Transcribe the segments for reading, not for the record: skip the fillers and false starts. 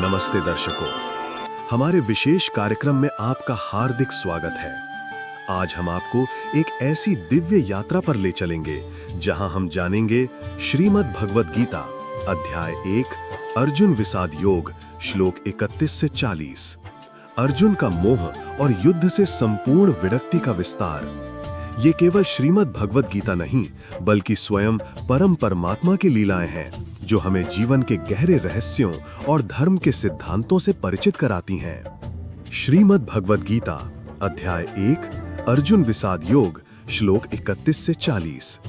नमस्ते दर्शकों, हमारे विशेष कार्यक्रम में आपका हार्दिक स्वागत है। आज हम आपको एक ऐसी दिव्य यात्रा पर ले चलेंगे जहां हम जानेंगे श्रीमद् भगवद गीता अध्याय 1 अर्जुन विषाद योग श्लोक 31 से 40। अर्जुन का मोह और युद्ध से संपूर्ण विरक्ति का विस्तार। ये केवल श्रीमद् भगवद गीता नहीं बल्कि स्वयं परम परमात्मा की लीलाएं हैं जो हमें जीवन के गहरे रहस्यों और धर्म के सिद्धांतों से परिचित कराती हैं। श्रीमद् भगवद गीता अध्याय 1 अर्जुन विषाद योग श्लोक 31 से 40।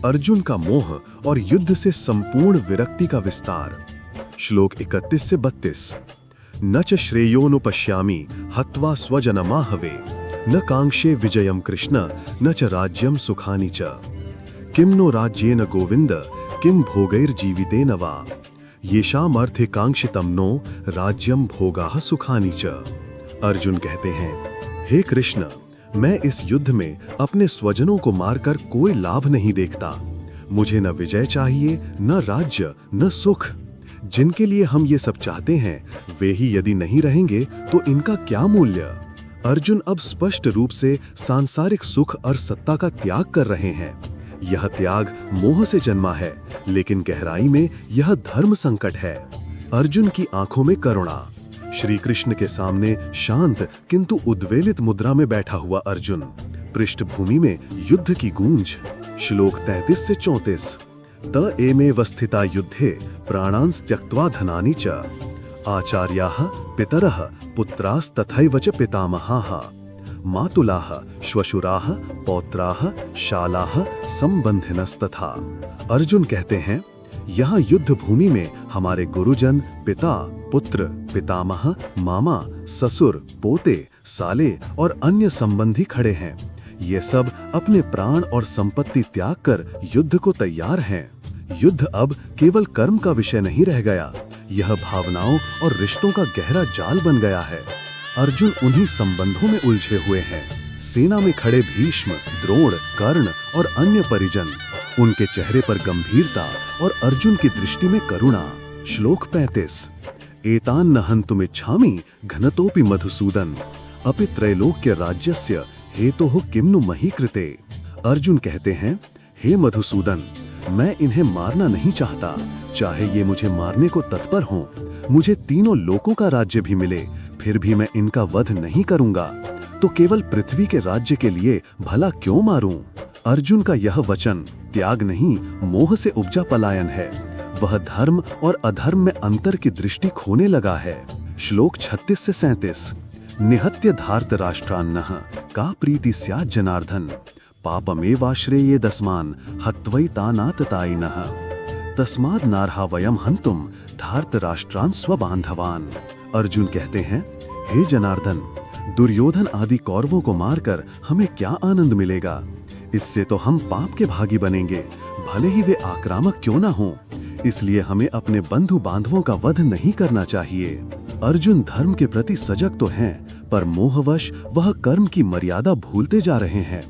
अर्जुन का मोह और युद्ध से संपूर्ण विरक्ति का विस्तार। श्लोक 31 से 32। न च श्रेयोनुपश्यामि हत्वा स्वजनमाहवे न कांक्षे विजयम कृष्ण न च राज्यम सुखानि च किम नो राज्येन गोविंद किम भोगैर्जीवितेन वा येषामर्थे कांक्षितम नो राज्यम भोगाः सुखानि च। अर्जुन कहते हैं, हे कृष्ण, मैं इस युद्ध में अपने स्वजनों को मारकर कोई लाभ नहीं देखता। मुझे न विजय चाहिए, न राज्य, न सुख। जिनके लिए हम ये सब चाहते हैं वे ही यदि नहीं रहेंगे तो इनका क्या मूल्य। अर्जुन अब स्पष्ट रूप से सांसारिक सुख और सत्ता का त्याग कर रहे हैं। यह त्याग मोह से जन्मा है, लेकिन गहराई में यह धर्म संकट है। अर्जुन की आंखों में करुणा। श्री कृष्ण के सामने शांत किंतु उद्वेलित मुद्रा में बैठा हुआ अर्जुन, पृष्ठभूमि में युद्ध की गूंज। श्लोक 33 से 34। त एमेव स्थिता युद्धे प्राणांस त्यक्त्वा धनानि च आचार्याः पितरः पुत्रास्तथैव च पितामहाः मातुलाः श्वशुराः पौत्राः शालाः संबंधिनस्तथा। अर्जुन कहते हैं, यहाँ युद्ध भूमि में हमारे गुरुजन, पिता, पुत्र, पितामह, मामा, ससुर, पोते, साले और अन्य संबंधी खड़े हैं। ये सब अपने प्राण और संपत्ति त्याग कर युद्ध को तैयार हैं। युद्ध अब केवल कर्म का विषय नहीं रह गया, यह भावनाओं और रिश्तों का गहरा जाल बन गया है। अर्जुन उन्हीं संबंधों में उलझे हुए हैं। सेना में खड़े भीष्म, द्रोण, कर्ण और अन्य परिजन, उनके चेहरे पर गंभीरता और अर्जुन की दृष्टि में करुणा। श्लोक 35। एतान न हन्तुमिच्छामि घनतोपि मधुसूदन अपि त्रैलोक्य राज्यस्य हेतोः किम नु मही कृते। अर्जुन कहते हैं, हे मधुसूदन, मैं इन्हें मारना नहीं चाहता, चाहे ये मुझे मारने को तत्पर हों। मुझे तीनों लोकों का राज्य भी मिले, फिर भी मैं इनका वध नहीं करूंगा। तो केवल पृथ्वी के राज्य के लिए भला क्यों मारूं? अर्जुन का यह वचन त्याग नहीं, मोह से उपजा पलायन है। वह धर्म और अधर्म में अंतर की दृष्टि खोने लगा है। श्लोक 36 से 37। निहत्य धार्त राष्ट्रान्नः का प्रीति स्यात् जनार्दन पापमेवाश्रेये दस्मान हत्वैतानाततायिनः तस्माद् नार्हा वयम हन्तुम धार्त राष्ट्रान् स्वबान्धवान्। अर्जुन कहते हैं, हे जनार्दन, दुर्योधन आदि कौरवों को मारकर हमें क्या आनंद मिलेगा? इससे तो हम पाप के भागी बनेंगे, भले ही वे आक्रामक क्यों ना हों। इसलिए हमें अपने बंधु बांधवों का वध नहीं करना चाहिए। अर्जुन धर्म के प्रति सजग तो हैं, पर मोहवश वह कर्म की मर्यादा भूलते जा रहे हैं।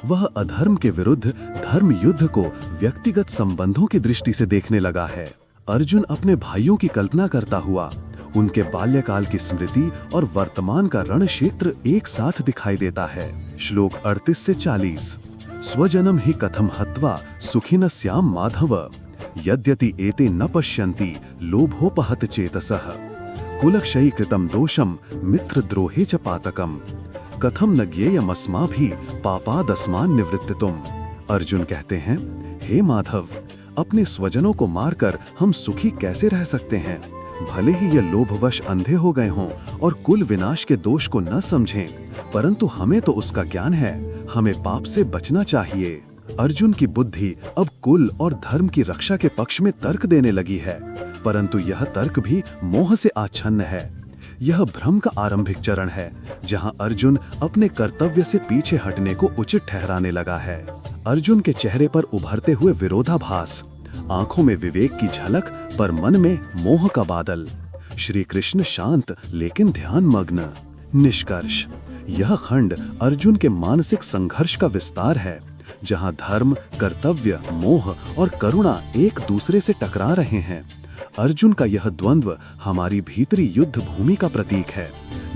वह अधर्म के विरुद्ध धर्म युद्ध को व्यक्तिगत संबंधों की दृष्टि से देखने लगा है। अर्जुन अपने भाइयों की कल्पना करता हुआ उनके बाल्यकाल की स्मृति और वर्तमान का रण क्षेत्र एक साथ दिखाई देता है। श्लोक 38 से 40। स्वजनम ही कथम हत्वा सुखिन स्याम माधव यद्यति एते न पश्यन्ति लोभोपहत चेतसः कुलक्षयी कृतं दोषम मित्रद्रोहे च पातकम कथम न ज्ञेयमस्माभिः पापादस्मान् निवृत्तितुम्। अर्जुन कहते हैं, हे माधव, अपने स्वजनों को मारकर हम सुखी कैसे रह सकते हैं? भले ही ये लोभवश अंधे हो गए हों और कुल विनाश के दोष को न समझें, परंतु हमें तो उसका ज्ञान है। हमें पाप से बचना चाहिए। अर्जुन की बुद्धि अब कुल और धर्म की रक्षा के पक्ष में तर्क देने लगी है, परंतु यह तर्क भी मोह से आच्छन्न है। यह भ्रम का आरंभिक चरण है, जहां अर्जुन अपने कर्तव्य से पीछे हटने को उचित ठहराने लगा है। अर्जुन के चेहरे पर उभरते हुए विरोधाभास, आंखों में विवेक की झलक पर मन में मोह का बादल। श्री कृष्ण शांत लेकिन ध्यान मग्न। निष्कर्ष, यह खंड अर्जुन के मानसिक संघर्ष का विस्तार है। जहां धर्म, कर्तव्य, मोह और करुणा एक दूसरे से टकरा रहे हैं। अर्जुन का यह द्वंद्व हमारी भीतरी युद्ध भूमि का प्रतीक है,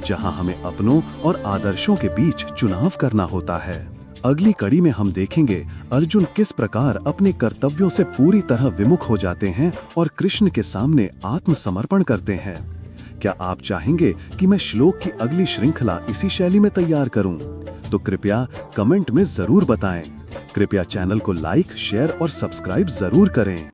जहां हमें अपनों और आदर्शों के बीच चुनाव करना होता है। अगली कड़ी में हम देखेंगे अर्जुन किस प्रकार अपने कर्तव्यों से पूरी तरह विमुख हो जाते हैं और कृष्ण के सामने आत्मसमर्पण करते हैं। क्या आप चाहेंगे कि मैं श्लोक की अगली श्रृंखला इसी शैली में तैयार करूं? तो कृपया कमेंट में जरूर बताएं। कृपया चैनल को लाइक, शेयर और सब्सक्राइब जरूर करें।